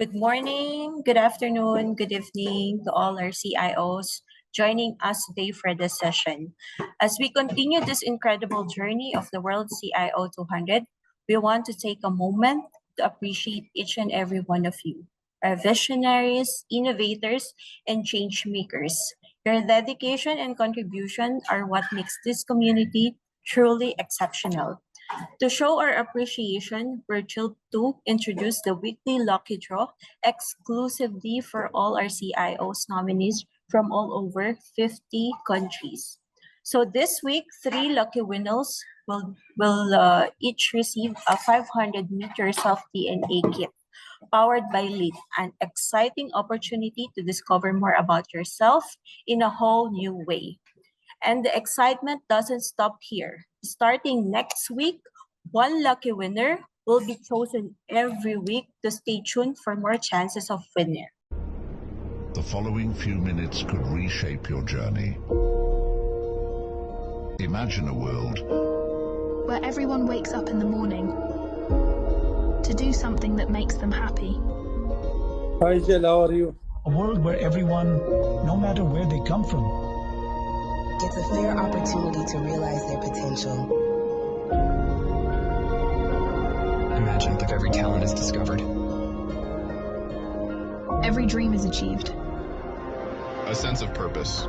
Good morning, good afternoon, good evening to all our CIOs joining us today for this session. As we continue this incredible journey of the World CIO 200, we want to take a moment to appreciate each and every one of you, our visionaries, innovators, and change makers. Your dedication and contribution are what makes this community truly exceptional. To show our appreciation, we're thrilled to introduce the weekly lucky draw exclusively for all our CIOs nominees from all over 50 countries. So this week, three lucky winners will each receive a 500 meters of DNA kit powered by Litt, an exciting opportunity to discover more about yourself in a whole new way. And the excitement doesn't stop here. Starting next week, one lucky winner will be chosen every week to stay tuned for more chances of winning. The following few minutes could reshape your journey. Imagine a world where everyone wakes up in the morning to do something that makes them happy. Hi Jill, how are you? A world where everyone, no matter where they come from, gets a fair opportunity to realize their potential. Imagine if every talent is discovered. Every dream is achieved. A sense of purpose.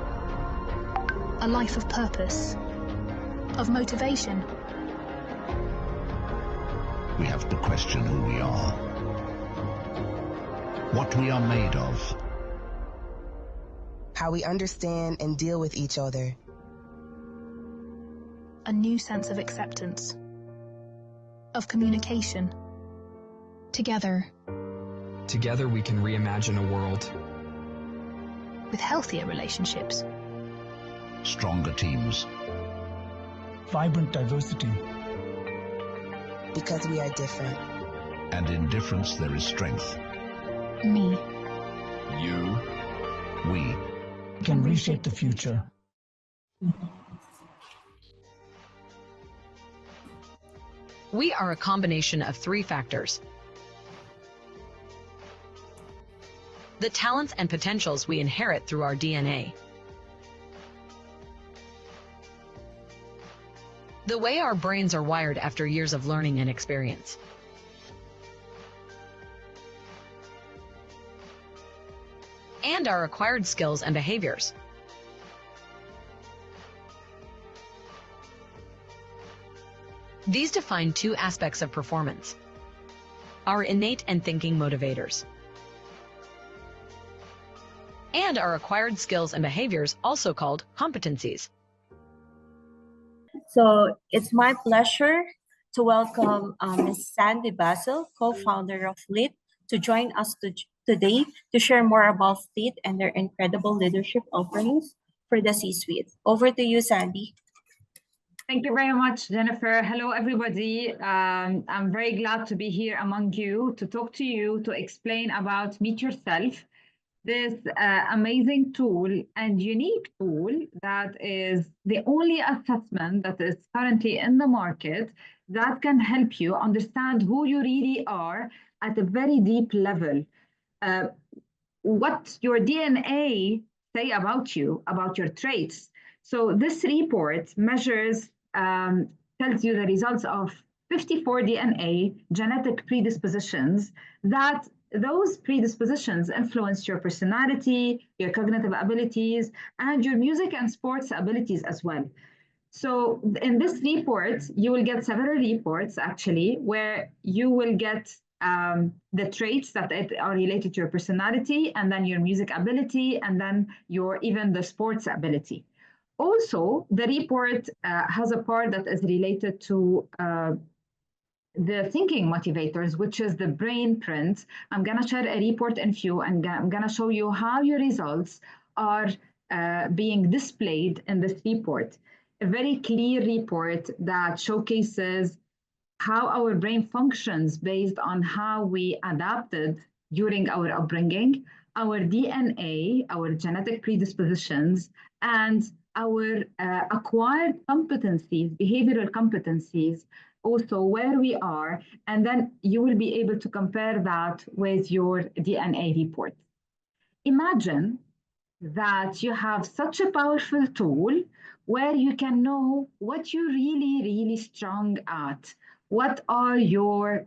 A life of purpose. Of motivation. we have to question who we are, what we are made of, how we understand and deal with each other. A new sense of acceptance, of communication. Together we can reimagine a world with healthier relationships, stronger teams, vibrant diversity. Because we are different. And in difference there is strength. Me. You. We can reshape the future. We are a combination of three factors: the talents and potentials we inherit through our DNA, the way our brains are wired after years of learning and experience, and our acquired skills and behaviors. These define two aspects of performance: our innate and thinking motivators, and our acquired skills and behaviors, also called competencies. So it's my pleasure to welcome Ms. Sandy Basil, co-founder of Litt, to join us today to share more about Litt and their incredible leadership offerings for the C-suite. Over to you, Sandy. Thank you very much, Jennifer. Hello, everybody. I'm very glad to be here among you, to talk to you, to explain about Meet Yourself, this amazing tool and unique tool that is the only assessment that is currently in the market that can help you understand who you really are at a very deep level. What your DNA say about you, about your traits. So this report measures, tells you the results of 54 DNA genetic predispositions, that those predispositions influence your personality, your cognitive abilities, and your music and sports abilities as well. So in this report, you will get several reports actually, where you will get the traits that are related to your personality, and then your music ability, and then even the sports ability. Also, the report has a part that is related to the thinking motivators, which is the brain print. I'm going to share a report in few, and I'm going to show you how your results are being displayed in this report. A very clear report that showcases how our brain functions based on how we adapted during our upbringing, our DNA, our genetic predispositions, and our acquired competencies, behavioral competencies, also where we are, and then you will be able to compare that with your DNA report. Imagine that you have such a powerful tool where you can know what you're really, really strong at. What are your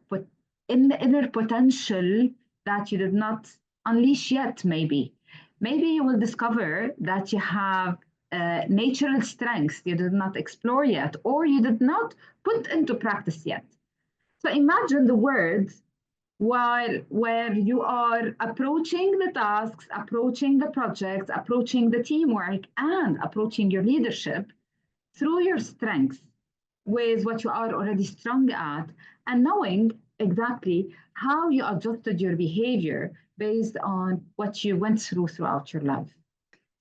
inner potential that you did not unleash yet, maybe? Maybe you will discover that you have natural strengths you did not explore yet, or you did not put into practice yet. So imagine the words while where you are approaching the tasks, approaching the projects, approaching the teamwork, and approaching your leadership through your strengths with what you are already strong at, and knowing exactly how you adjusted your behavior based on what you went through throughout your life.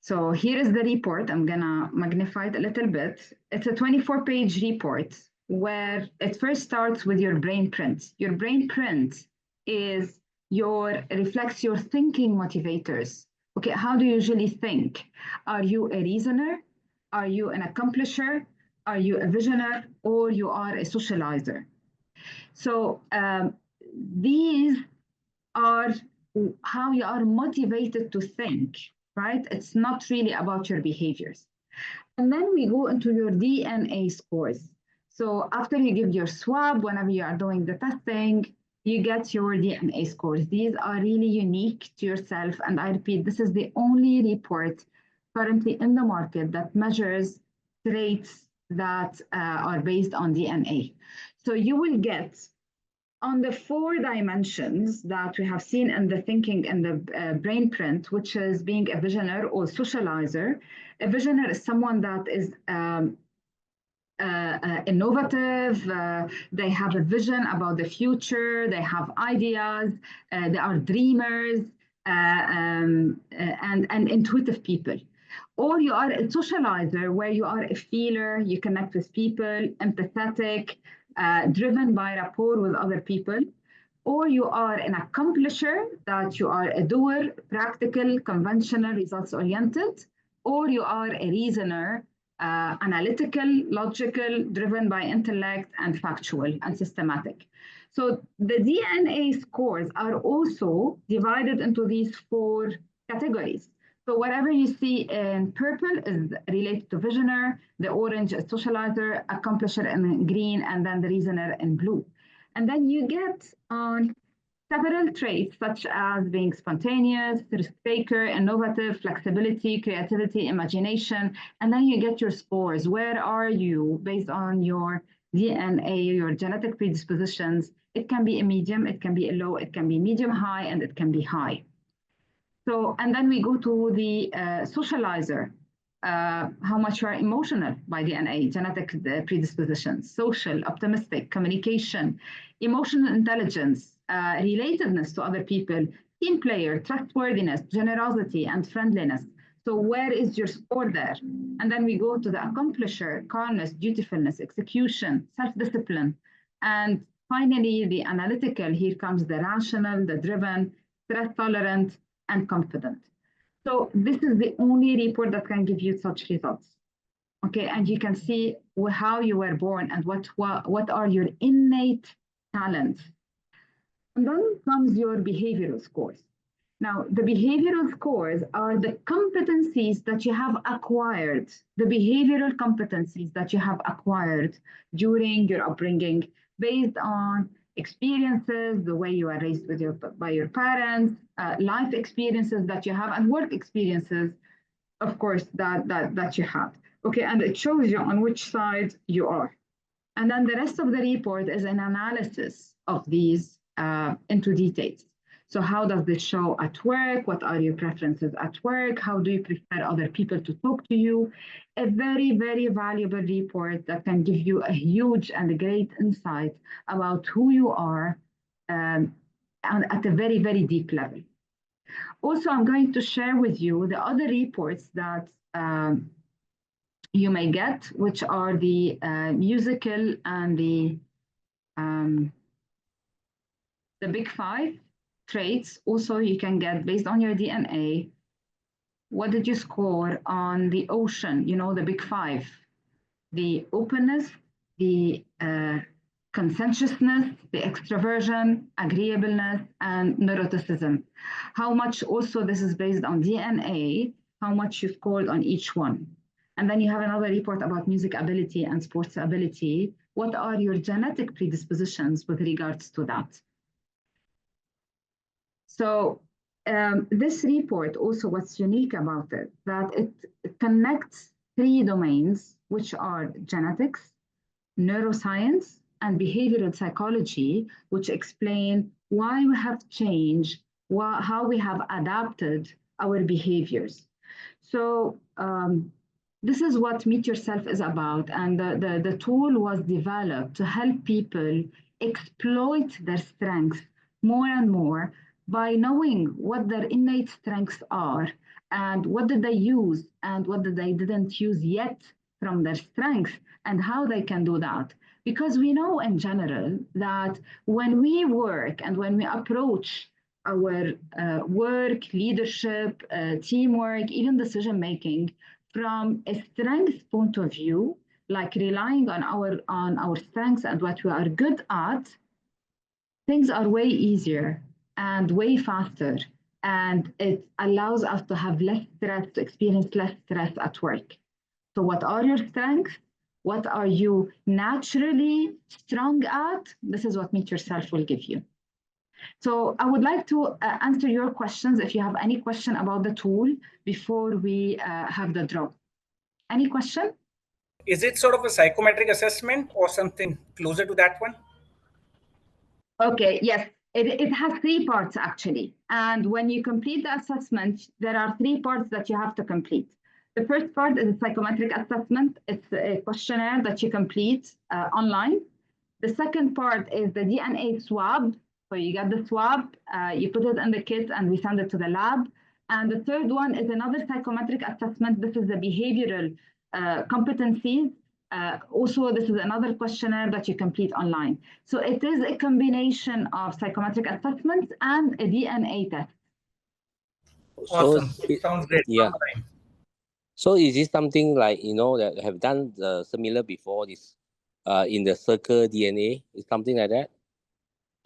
So here is the report. I'm gonna magnify it a little bit. It's a 24-page report where it first starts with your brain print. Your brain print is reflects your thinking motivators. Okay, how do you usually think? Are you a reasoner? Are you an accomplisher? Are you a visioner? Or you are a socializer? So these are how you are motivated to think, right? It's not really about your behaviors. And then we go into your DNA scores. So after you give your swab, whenever you are doing the testing, you get your DNA scores. These are really unique to yourself. And I repeat, this is the only report currently in the market that measures traits that are based on DNA. So you will get on the 4 dimensions that we have seen in the thinking and the brain print, which is being a visioner or socializer. A visioner is someone that is innovative, they have a vision about the future, they have ideas, they are dreamers, and intuitive people. Or you are a socializer where you are a feeler, you connect with people, empathetic, driven by rapport with other people. Or you are an accomplisher, that you are a doer, practical, conventional, results oriented. Or you are a reasoner, analytical, logical, driven by intellect, and factual and systematic. So the DNA scores are also divided into these 4 categories. So whatever you see in purple is related to visioner, the orange is socializer, accomplisher in green, and then the reasoner in blue. And then you get on several traits such as being spontaneous, risk taker, innovative, flexibility, creativity, imagination, and then you get your scores. Where are you based on your DNA, your genetic predispositions? It can be a medium, it can be a low, it can be medium high, and it can be high. So, and then we go to the socializer, how much you are emotional by DNA, genetic predispositions, social, optimistic, communication, emotional intelligence, relatedness to other people, team player, trustworthiness, generosity, and friendliness. So where is your score there? And then we go to the accomplisher, calmness, dutifulness, execution, self-discipline. And finally, the analytical, here comes the rational, the driven, stress tolerant, and confident. So this is the only report that can give you such results. Okay, and you can see how you were born and what are your innate talents. And then comes your behavioral scores. Now, the behavioral scores are the competencies that you have acquired, the behavioral competencies that you have acquired during your upbringing based on experiences, the way you are raised by your parents, life experiences that you have, and work experiences, of course, that you have. Okay, and it shows you on which side you are. And then the rest of the report is an analysis of these into details. So how does this show at work? What are your preferences at work? How do you prefer other people to talk to you? A very, very valuable report that can give you a huge and a great insight about who you are and at a very, very deep level. Also, I'm going to share with you the other reports that you may get, which are the musical and the big 5 traits. Also, you can get based on your DNA. What did you score on the ocean? You know, the big 5, the openness, the conscientiousness, the extroversion, agreeableness, and neuroticism. How much also this is based on DNA, how much you scored on each one. And then you have another report about music ability and sports ability. What are your genetic predispositions with regards to that? So this report also, what's unique about it, that it connects 3 domains, which are genetics, neuroscience, and behavioral psychology, which explain why we have changed, how we have adapted our behaviors. So this is what Meet Yourself is about. And the tool was developed to help people exploit their strengths more and more by knowing what their innate strengths are and what did they use and what did they didn't use yet from their strengths and how they can do that. Because we know in general that when we work and when we approach our work, leadership, teamwork, even decision making from a strength point of view, like relying on our strengths and what we are good at, things are way easier and way faster. And it allows us to have less stress, to experience less stress at work. So what are your strengths? What are you naturally strong at? This is what Meet Yourself will give you. So I would like to answer your questions if you have any question about the tool before we have the draw. Any question? Is it sort of a psychometric assessment or something closer to that one? Okay, yes. It has 3 parts actually. And when you complete the assessment, there are 3 parts that you have to complete. The first part is a psychometric assessment. It's a questionnaire that you complete online. The second part is the DNA swab. So you get the swab, you put it in the kit and we send it to the lab. And the third one is another psychometric assessment. This is the behavioral competencies. Also, this is another questionnaire that you complete online. So it is a combination of psychometric assessments and a DNA test. Awesome. Sounds great. Yeah. So is this something like, that have done similar before this in the circle DNA? Is something like that?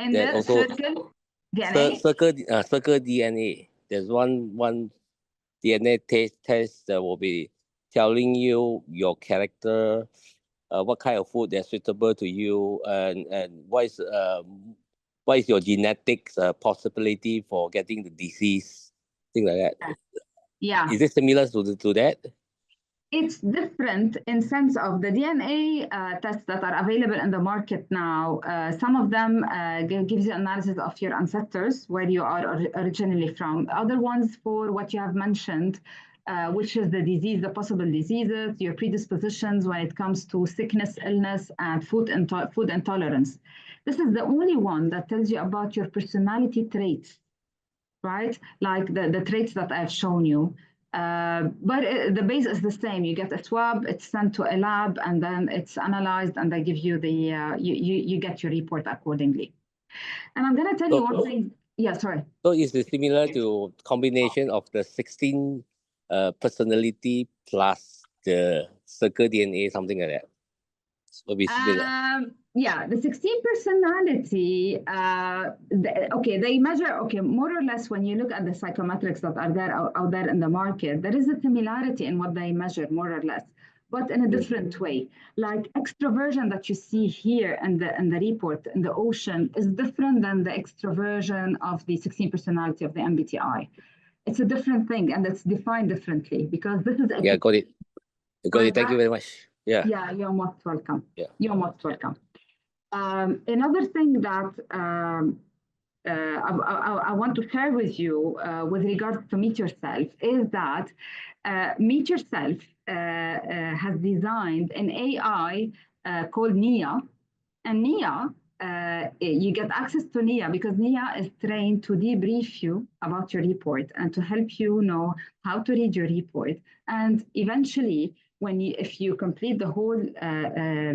And the also, circle DNA? Circle DNA. There's one DNA test that will be telling you your character, what kind of food that's suitable to you, and what is your genetics possibility for getting the disease, things like that. Yeah. Is it similar to that? It's different in sense of the DNA tests that are available in the market now. Some of them gives you analysis of your ancestors, where you are originally from. Other ones for what you have mentioned, which is the disease, the possible diseases, your predispositions when it comes to sickness, illness, and food intolerance. This is the only one that tells you about your personality traits, right? Like the traits that I've shown you. But the base is the same. You get a swab, it's sent to a lab, and then it's analyzed, and they give you the you get your report accordingly. And I'm going to tell you one thing. Yeah, sorry. So is it similar to combination of the 16 personality plus the circle DNA, something like that? So be similar. Yeah, the 16 personality, they measure, more or less when you look at the psychometrics that are there out there in the market, there is a similarity in what they measure, more or less, but in a different way. Like extroversion that you see here in the report, in the ocean, is different than the extroversion of the 16 personality of the MBTI. It's a different thing, and it's defined differently because this is... Yeah, got it. Thank you very much. Yeah. Yeah, you're most welcome. Yeah. You're most welcome. Another thing that I want to share with you with regards to Meet Yourself is that Meet Yourself has designed an AI called Nia. And Nia, you get access to Nia because Nia is trained to debrief you about your report and to help you know how to read your report. And eventually, if you complete the whole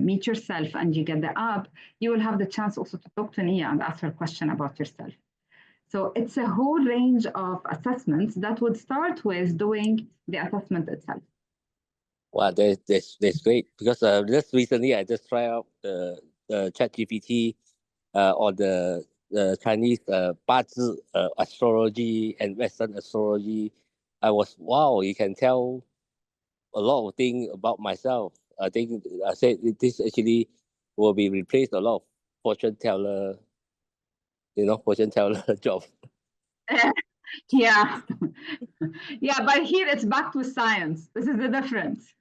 Meet Yourself and you get the app, you will have the chance also to talk to Nia and ask her a question about yourself. So it's a whole range of assessments that would start with doing the assessment itself. Wow, that's great because just recently I just tried out the ChatGPT or the Chinese Bazi astrology and Western astrology, I was, wow, you can tell a lot of things about myself. I think I said this actually will be replaced a lot of fortune teller, fortune teller job. Yeah. Yeah, but here it's back to science. This is the difference.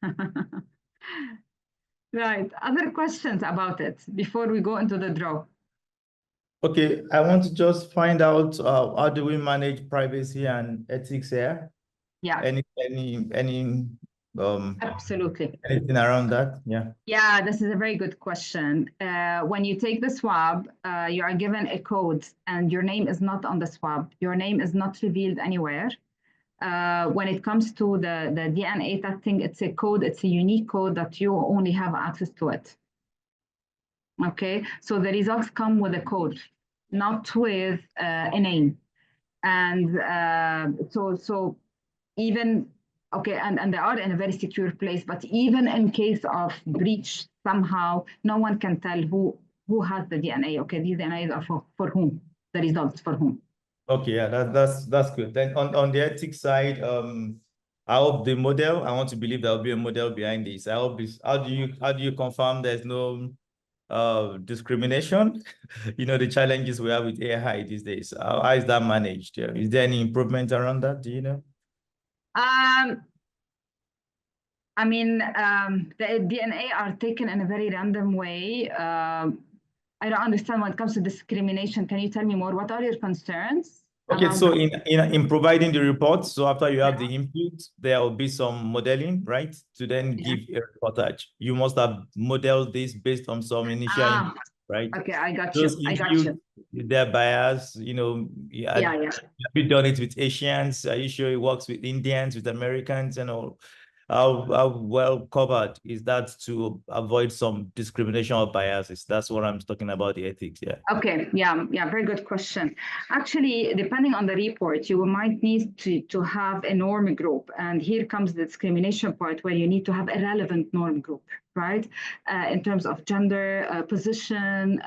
Right. Other questions about it before we go into the draw? Okay, I want to just find out how do we manage privacy and ethics here? Yeah. Any Absolutely. anything around that? Yeah. Yeah, this is a very good question. When you take the swab, you are given a code and your name is not on the swab. Your name is not revealed anywhere. When it comes to the DNA testing, it's a code, it's a unique code that you only have access to it. Okay, so the results come with a code, not with a name. And so even, okay, and they are in a very secure place, but even in case of breach, somehow, no one can tell who has the DNA. Okay, these DNAs are for whom, the results for whom. Okay, yeah, that's good. Then on the ethics side, I hope the model, I want to believe there'll be a model behind this. I hope this, how do you confirm there's no discrimination? The challenges we have with AI these days. How is that managed? Yeah. Is there any improvement around that? Do you know? I mean, the DNA are taken in a very random way. I don't understand when it comes to discrimination. Can you tell me more? What are your concerns? Okay, so in providing the reports, so after you have the input, there will be some modeling, right? To then give a reportage. You must have modeled this based on some initial input, right? Okay, I got you. I got you. Their bias, have you done it with Asians? Are you sure it works with Indians, with Americans, and all? How well covered is that to avoid some discrimination or biases? That's what I'm talking about, the ethics, yeah. Okay, yeah, very good question. Actually, depending on the report, you might need to have a norm group. And here comes the discrimination part where you need to have a relevant norm group, right? In terms of gender, position,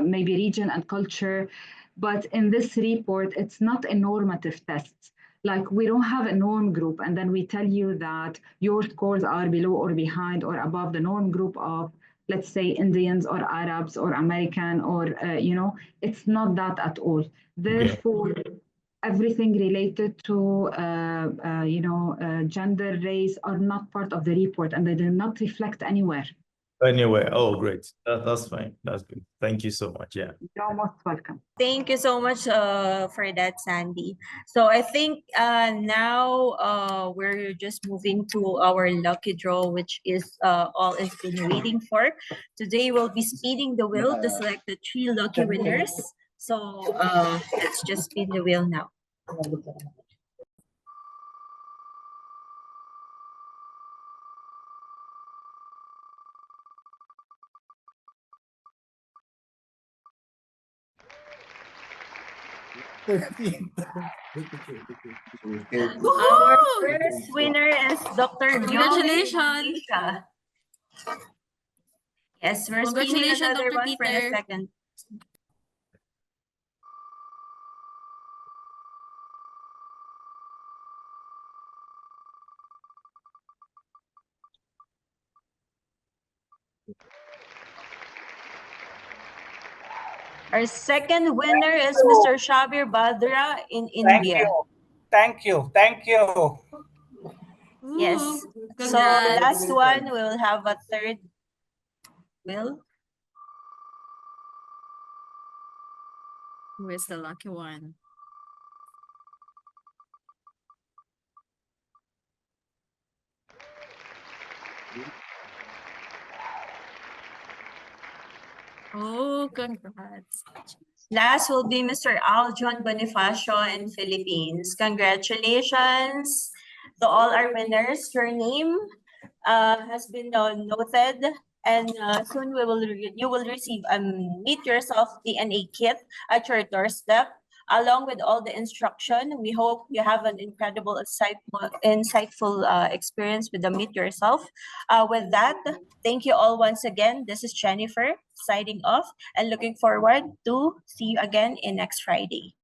maybe region and culture. But in this report, it's not a normative test. Like we don't have a norm group and then we tell you that your scores are below or behind or above the norm group of, let's say, Indians or Arabs or American or, it's not that at all. Therefore, everything related to, gender, race are not part of the report and they do not reflect anywhere. Anyway, oh, great. That's fine. That's good. Thank you so much. Yeah. You're most welcome. Thank you so much for that, Sandy. So I think now we're just moving to our lucky draw, which is all has been waiting for. Today we'll be spinning the wheel to select the 3 lucky winners. So let's just spin the wheel now. Our first winner is Dr. Congratulations. Yes, we're spinning another Dr. one for the second. Our second winner is Mr. Shabir Badra in India. Thank you. Yes. So last one, we will have a third wheel. Who is the lucky one? Oh, congrats. Last will be Mr. Aljon Bonifacio in Philippines. Congratulations to all our winners. Your name has been noted, and soon you will receive a Meet Yourself DNA kit at your doorstep. Along with all the instruction, we hope you have an incredible, insightful experience with the Meet Yourself. With that, thank you all once again. This is Jennifer signing off and looking forward to see you again in next Friday.